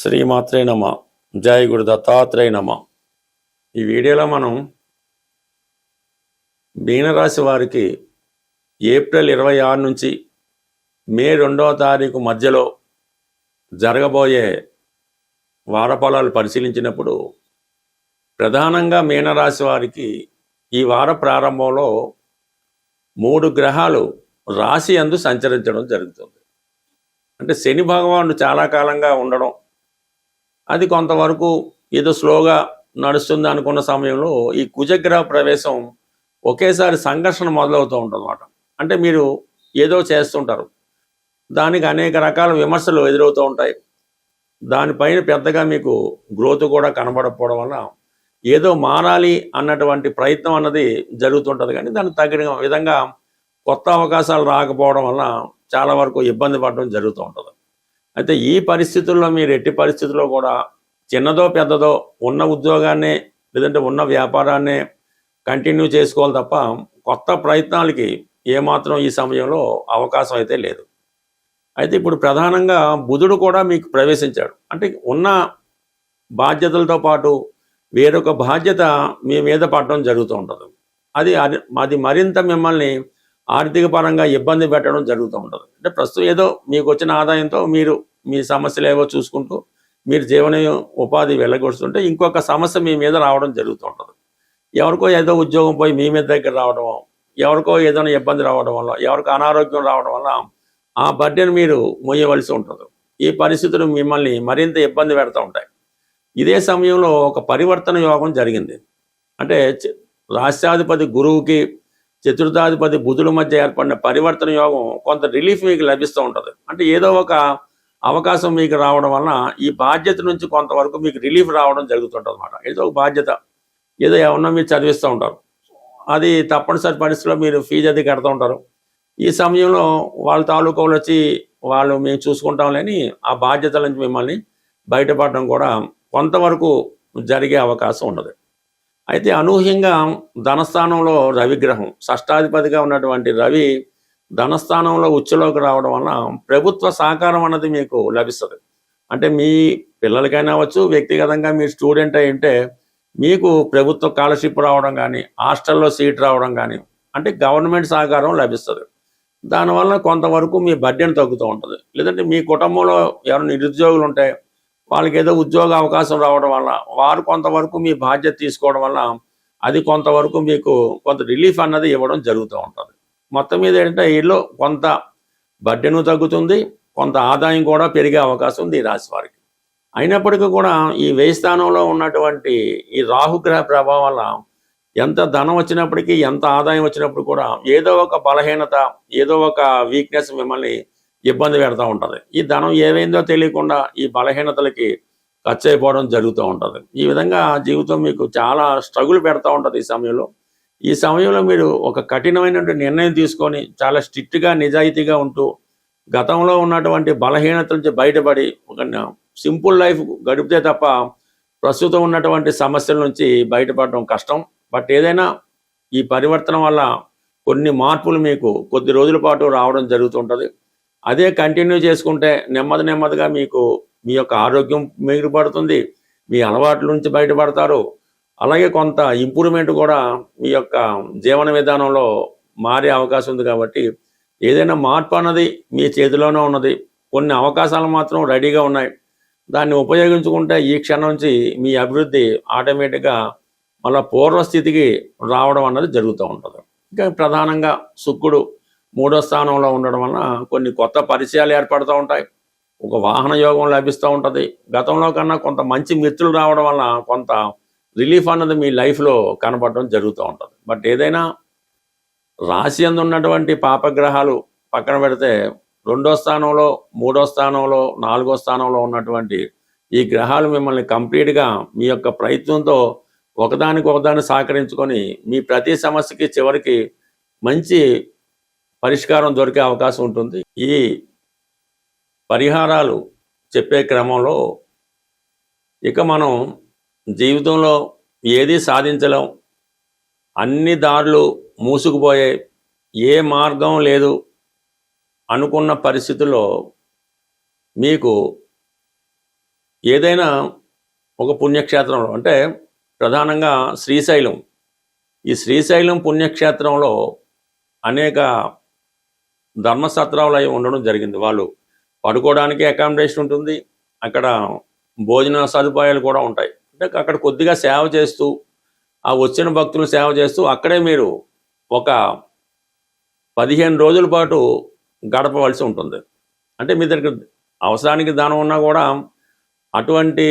శ్రీమాత్రే నమ. జై గురు దత్తాత్రేయ నమ. ఈ వీడియోలో మనం మీనరాశి వారికి ఏప్రిల్ 26 నుంచి మే 2వ తారీఖు మధ్యలో జరగబోయే వారఫలాలు పరిశీలించినప్పుడు ప్రధానంగా మీనరాశి వారికి ఈ వార ప్రారంభంలో 3 గ్రహాలు రాశి యందు సంచరించడం జరుగుతుంది. అంటే శని భగవానుడు చాలా కాలంగా ఉండడం, అది కొంతవరకు ఏదో స్లోగా నడుస్తుంది అనుకున్న సమయంలో ఈ కుజగ్రహ ప్రవేశం ఒకేసారి సంఘర్షణ మొదలవుతూ ఉంటుంది అన్నమాట. అంటే మీరు ఏదో చేస్తుంటారు, దానికి అనేక రకాల విమర్శలు ఎదురవుతూ ఉంటాయి. దానిపైన పెద్దగా మీకు గ్రోత్ కూడా కనబడకపోవడం వల్ల ఏదో మారాలి అన్నటువంటి ప్రయత్నం అన్నది జరుగుతుంటుంది, కానీ దానికి తగిన విధంగా కొత్త అవకాశాలు రాకపోవడం వల్ల చాలా వరకు ఇబ్బంది పడడం జరుగుతూ ఉంటుంది. అయితే ఈ పరిస్థితుల్లో మీరు ఎట్టి పరిస్థితుల్లో కూడా చిన్నదో పెద్దదో ఉన్న ఉద్యోగాన్నే లేదంటే ఉన్న వ్యాపారాన్నే కంటిన్యూ చేసుకోవాలి తప్ప కొత్త ప్రయత్నాలకి ఏమాత్రం ఈ సమయంలో అవకాశం అయితే లేదు. అయితే ఇప్పుడు ప్రధానంగా బుధుడు కూడా మీకు ప్రవేశించాడు. అంటే ఉన్న బాధ్యతలతో పాటు వేరొక బాధ్యత మీ మీద పడడం జరుగుతూ ఉంటుంది. అది మరింత మిమ్మల్ని ఆర్థిక పరంగా ఇబ్బంది పెట్టడం జరుగుతూ ఉంటుంది. అంటే ప్రస్తుతం ఏదో మీకు వచ్చిన ఆదాయంతో మీరు మీ సమస్యలు ఏవో చూసుకుంటూ మీరు జీవన ఉపాధి వెళ్ళగొడుతుంటే ఇంకొక సమస్య మీ మీద రావడం జరుగుతూ ఉంటుంది. ఎవరికో ఏదో ఉద్యోగం పోయి మీ మీద దగ్గర రావడం, ఎవరికో ఏదైనా ఇబ్బంది రావడం వల్ల, ఎవరికో అనారోగ్యం రావడం వల్ల ఆ బడ్డెను మీరు మోయవలసి ఉంటుంది. ఈ పరిస్థితులు మిమ్మల్ని మరింత ఇబ్బంది పెడుతూ ఉంటాయి. ఇదే సమయంలో ఒక పరివర్తన యోగం జరిగింది. అంటే రాష్ట్రాధిపతి గురువుకి చతుర్థాధిపతి బుధుల మధ్య ఏర్పడిన పరివర్తన యోగం కొంత రిలీఫ్ మీకు లభిస్తూ ఉంటుంది. అంటే ఏదో ఒక అవకాశం మీకు రావడం వలన ఈ బాధ్యత నుంచి కొంతవరకు మీకు రిలీఫ్ రావడం జరుగుతుంటుంది అన్నమాట. ఏదో ఒక బాధ్యత, ఏదో ఏమన్నా మీరు చదివిస్తూ ఉంటారు, అది తప్పనిసరి పరిస్థితిలో మీరు ఫీజు అది కడుతూ ఉంటారు. ఈ సమయంలో వాళ్ళ తాలూకాలు వచ్చి వాళ్ళు మేము చూసుకుంటాంలేని ఆ బాధ్యతల నుంచి మిమ్మల్ని బయటపడడం కూడా కొంతవరకు జరిగే అవకాశం ఉండదు. అయితే అనూహ్యంగా ధనస్థానంలో రవిగ్రహం, షష్టాధిపతిగా ఉన్నటువంటి రవి ధనస్థానంలో ఉచ్చులోకి రావడం వలన ప్రభుత్వ సహకారం అన్నది మీకు లభిస్తుంది. అంటే మీ పిల్లలకైనా అవ్వచ్చు, వ్యక్తిగతంగా మీరు స్టూడెంట్ అయి ఉంటే మీకు ప్రభుత్వ స్కాలర్షిప్ రావడం కానీ, హాస్టల్లో సీట్ రావడం కానీ, అంటే గవర్నమెంట్ సహకారం లభిస్తుంది. దానివల్ల కొంతవరకు మీ బడ్జెట్ తగ్గుతూ ఉంటుంది. లేదంటే మీ కుటుంబంలో ఎవరైనా నిరుద్యోగులు ఉంటే వాళ్ళకి ఏదో ఉద్యోగ అవకాశం రావడం వల్ల వారు కొంతవరకు మీ బాధ్యత తీసుకోవడం వల్ల అది కొంతవరకు మీకు కొంత రిలీఫ్ అన్నది ఇవ్వడం జరుగుతూ ఉంటుంది. మొత్తం మీద ఏంటంటే వీళ్ళు కొంత బడ్డెను తగ్గుతుంది, కొంత ఆదాయం కూడా పెరిగే అవకాశం ఉంది ఈ రాశి వారికి. అయినప్పటికీ కూడా ఈ వ్యయ స్థానంలో ఉన్నటువంటి ఈ రాహుగ్రహ ప్రభావం వల్ల ఎంత ధనం వచ్చినప్పటికీ, ఎంత ఆదాయం వచ్చినప్పుడు కూడా ఏదో ఒక బలహీనత, ఏదో ఒక వీక్నెస్ మిమ్మల్ని ఇబ్బంది పెడతా ఉంటుంది. ఈ ధనం ఏమైందో తెలియకుండా ఈ బలహీనతలకి ఖర్చు అయిపోవడం జరుగుతూ ఉంటుంది. ఈ విధంగా జీవితం మీకు చాలా స్ట్రగుల్ పెడతా ఉంటుంది. ఈ సమయంలో మీరు ఒక కఠినమైనటువంటి నిర్ణయం తీసుకొని చాలా స్ట్రిక్ట్గా నిజాయితీగా ఉంటూ గతంలో ఉన్నటువంటి బలహీనతల నుంచి బయటపడి ఒక సింపుల్ లైఫ్ గడిపితే తప్ప ప్రస్తుతం ఉన్నటువంటి సమస్యల నుంచి బయటపడడం కష్టం. బట్ ఏదైనా ఈ పరివర్తన వల్ల కొన్ని మార్పులు మీకు కొద్ది రోజుల పాటు రావడం జరుగుతుంటుంది. అదే కంటిన్యూ చేసుకుంటే నెమ్మదిగా మీకు మీ యొక్క ఆరోగ్యం మెరుగుపడుతుంది, మీ అలవాట్ల నుంచి బయటపడతారు. అలాగే కొంత ఇంప్రూవ్మెంట్ కూడా మీ యొక్క జీవన విధానంలో మారే అవకాశం ఉంది. కాబట్టి ఏదైనా మార్పు అన్నది మీ చేతిలోనే ఉన్నది. కొన్ని అవకాశాలు మాత్రం రెడీగా ఉన్నాయి. దాన్ని ఉపయోగించుకుంటే ఈ క్షణం నుంచి మీ అభివృద్ధి ఆటోమేటిక్గా మళ్ళీ పూర్వస్థితికి రావడం అన్నది జరుగుతూ ఉంటుంది. ఇంకా ప్రధానంగా శుక్రుడు 3వ స్థానంలో ఉండడం వలన కొన్ని కొత్త పరిచయాలు ఏర్పడుతూ ఉంటాయి. ఒక వాహన యోగం లభిస్తూ ఉంటుంది. గతంలో కన్నా కొంత మంచి మిత్రులు రావడం వల్ల కొంత రిలీఫ్ అన్నది మీ లైఫ్లో కనబడడం జరుగుతూ ఉంటుంది. బట్ ఏదైనా రాశి యందు ఉన్నటువంటి పాపగ్రహాలు పక్కన పెడితే 2వ స్థానంలో, 3వ స్థానంలో, 4వ స్థానంలో ఉన్నటువంటి ఈ గ్రహాలు మిమ్మల్ని కంప్లీట్గా మీ యొక్క ప్రయత్నంతో ఒకదానికి సహకరించుకొని మీ ప్రతి సమస్యకి చివరికి మంచి పరిష్కారం దొరికే అవకాశం ఉంటుంది. ఈ పరిహారాలు చెప్పే క్రమంలో ఇక మనం జీవితంలో ఏది సాధించలేం, అన్ని దారులు మూసుకుపోయాయి, ఏ మార్గం లేదు అనుకున్న పరిస్థితుల్లో మీకు ఏదైనా ఒక పుణ్యక్షేత్రంలో అంటే ప్రధానంగా శ్రీశైలం, ఈ శ్రీశైలం పుణ్యక్షేత్రంలో అనేక ధర్మసత్రాలు అవి ఉండడం జరిగింది. వాళ్ళు పడుకోవడానికి అకామిడేషన్ ఉంటుంది, అక్కడ భోజన సదుపాయాలు కూడా ఉంటాయి. అంటే అక్కడ కొద్దిగా సేవ చేస్తూ ఆ వచ్చిన భక్తులు సేవ చేస్తూ అక్కడే మీరు ఒక 15 రోజుల పాటు గడపవలసి ఉంటుంది. అంటే మీ దగ్గర అవసరానికి ధనం ఉన్నా కూడా అటువంటి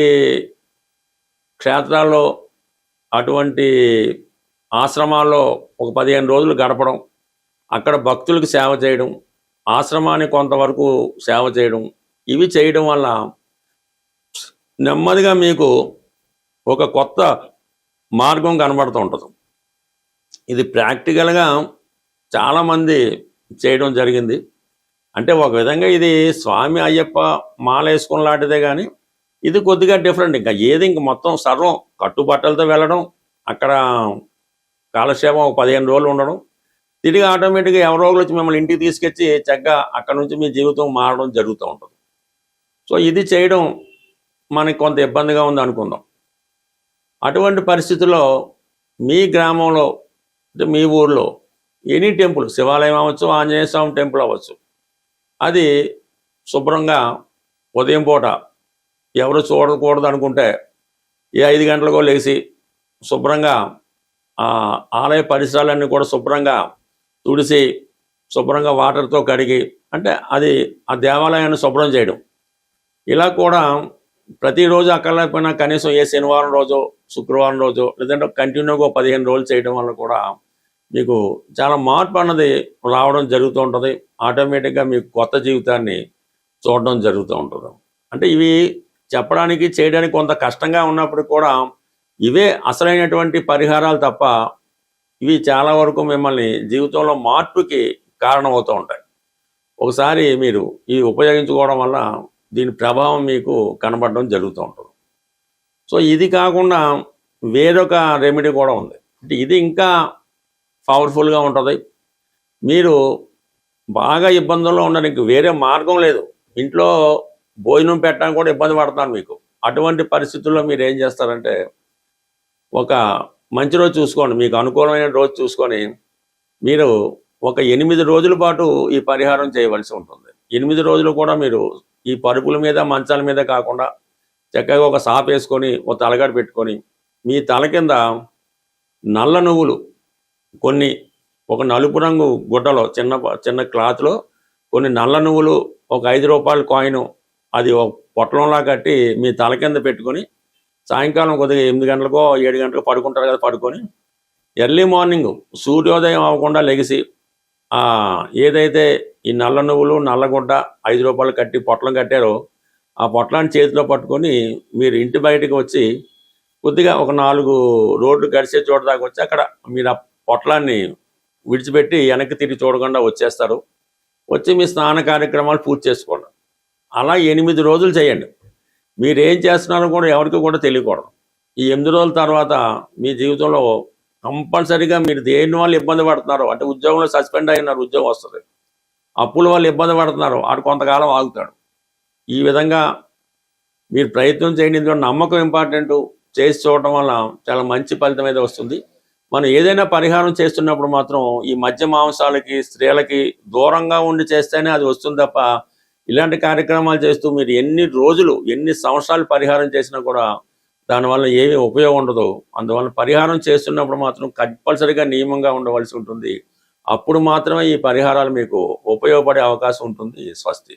క్షేత్రాల్లో అటువంటి ఆశ్రమాల్లో ఒక 15 రోజులు గడపడం, అక్కడ భక్తులకు సేవ చేయడం, ఆశ్రమానికి కొంతవరకు సేవ చేయడం, ఇవి చేయడం వల్ల నెమ్మదిగా మీకు ఒక కొత్త మార్గం కనబడుతూ ఉంటుంది. ఇది ప్రాక్టికల్గా చాలామంది చేయడం జరిగింది. అంటే ఒక విధంగా ఇది స్వామి అయ్యప్ప మాల వేసుకుని లాంటిదే, కానీ ఇది కొద్దిగా డిఫరెంట్. ఇంకా ఏది ఇంక మొత్తం సర్వం కట్టుబట్టలతో వెళ్ళడం, అక్కడ కాలక్షేపం ఒక 15 రోజులు ఉండడం, తిరిగి ఆటోమేటిక్గా ఎవరో ఒకరు వచ్చి మిమ్మల్ని ఇంటికి తీసుకొచ్చి చక్కగా అక్కడ నుంచి మీ జీవితం మారడం జరుగుతూ ఉంటుంది. సో ఇది చేయడం మనకి కొంత ఇబ్బందిగా ఉంది అనుకుందాం. అటువంటి పరిస్థితుల్లో మీ గ్రామంలో అంటే మీ ఊర్లో ఎనీ టెంపుల్, శివాలయం అవ్వచ్చు, ఆంజనేయ స్వామి టెంపుల్ అవ్వచ్చు, అది శుభ్రంగా ఉదయం పూట ఎవరు చూడకూడదు అనుకుంటే 5 గంటలకో లేచి శుభ్రంగా ఆలయ పరిసరాలన్నీ కూడా శుభ్రంగా తుడిసి శుభ్రంగా వాటర్తో కడిగి, అంటే అది ఆ దేవాలయాన్ని శుభ్రం చేయడం. ఇలా కూడా ప్రతిరోజు అక్కర్లేకపోయినా కనీసం ఏ శనివారం రోజు, శుక్రవారం రోజు, లేదంటే కంటిన్యూగా 15 రోజులు చేయడం వల్ల కూడా మీకు చాలా మార్పు అన్నది రావడం జరుగుతూ ఉంటుంది. ఆటోమేటిక్గా మీకు కొత్త జీవితాన్ని చూడడం జరుగుతూ ఉంటుంది. అంటే ఇవి చెప్పడానికి చేయడానికి కొంత కష్టంగా ఉన్నప్పుడు కూడా ఇవే అసలైనటువంటి పరిహారాలు తప్ప ఇవి చాలా వరకు మిమ్మల్ని జీవితంలో మార్పుకి కారణమవుతూ ఉంటాయి. ఒకసారి మీరు ఇవి ఉపయోగించుకోవడం వల్ల దీని ప్రభావం మీకు కనబడడం జరుగుతూ ఉంటుంది. సో ఇది కాకుండా వేరొక రెమెడీ కూడా ఉంది. అంటే ఇది ఇంకా పవర్ఫుల్గా ఉంటుంది. మీరు బాగా ఇబ్బందుల్లో ఉండడానికి వేరే మార్గం లేదు, ఇంట్లో భోజనం పెట్టడానికి కూడా ఇబ్బంది పడతాను మీకు. అటువంటి పరిస్థితుల్లో మీరు ఏం చేస్తారంటే ఒక మంచి రోజు చూసుకోండి, మీకు అనుకూలమైన రోజు చూసుకొని మీరు ఒక 8 రోజుల పాటు ఈ పరిహారం చేయవలసి ఉంటుంది. 8 రోజులు కూడా మీరు ఈ పరుపుల మీద మంచాల మీద కాకుండా చక్కగా ఒక సాప వేసుకొని ఒక తలగడ పెట్టుకొని మీ తల కింద నల్ల నువ్వులు కొన్ని, ఒక నలుపు రంగు గుడ్డలో చిన్న చిన్న క్లాత్లో కొన్ని నల్ల నువ్వులు, ఒక 5 రూపాయల కాయిన్, అది ఒక పొట్లంలా కట్టి మీ తల కింద పెట్టుకొని సాయంకాలం కొద్దిగా 8 గంటలకో 7 గంటలకు పడుకుంటారు కదా, పడుకొని ఎర్లీ మార్నింగ్ సూర్యోదయం అవ్వకుండా లెగిసి ఏదైతే ఈ నల్ల నువ్వులు నల్లగుడ్డ 5 రూపాయలు కట్టి పొట్లం కట్టారో ఆ పొట్లాన్ని చేతిలో పట్టుకొని మీరు ఇంటి బయటకు వచ్చి కొద్దిగా ఒక 4 రోడ్లు గడిచే చోట దాకా వచ్చి అక్కడ మీరు ఆ పొట్లాన్ని విడిచిపెట్టి వెనక్కి తిరిగి చూడకుండా వచ్చేస్తారు. వచ్చి మీ స్నాన కార్యక్రమాలు పూర్తి చేసుకోండి. అలా 8 రోజులు చేయండి. మీరేం చేస్తున్నారో కూడా ఎవరికి కూడా తెలియకూడదు. ఈ 8 రోజుల తర్వాత మీ జీవితంలో కంపల్సరీగా మీరు దేని వల్ల ఇబ్బంది పడుతున్నారో, అంటే ఉద్యోగంలో సస్పెండ్ అయినారు, ఉద్యోగం వస్తుంది, అప్పుల వల్ల ఇబ్బంది పడుతున్నారు, ఆడు కొంతకాలం ఆగుతాడు. ఈ విధంగా మీరు ప్రయత్నం చేయండి. ఎందుకంటే నమ్మకం ఇంపార్టెంట్. చేసి చూడటం వల్ల చాలా మంచి ఫలితం అయితే వస్తుంది. మనం ఏదైనా పరిహారం చేస్తున్నప్పుడు మాత్రం ఈ మద్య మాంసాలకి, స్త్రీలకి దూరంగా ఉండి చేస్తేనే అది వస్తుంది తప్ప ఇలాంటి కార్యక్రమాలు చేస్తూ మీరు ఎన్ని రోజులు, ఎన్ని సంవత్సరాలు పరిహారం చేసినా కూడా దానివల్ల ఏమీ ఉపయోగం ఉండదు. అందువల్ల పరిహారం చేస్తున్నప్పుడు మాత్రం కంపల్సరీగా నియమంగా ఉండవలసి ఉంటుంది. అప్పుడు మాత్రమే ఈ పరిహారాలు మీకు ఉపయోగపడే అవకాశం ఉంటుంది. స్వస్తి.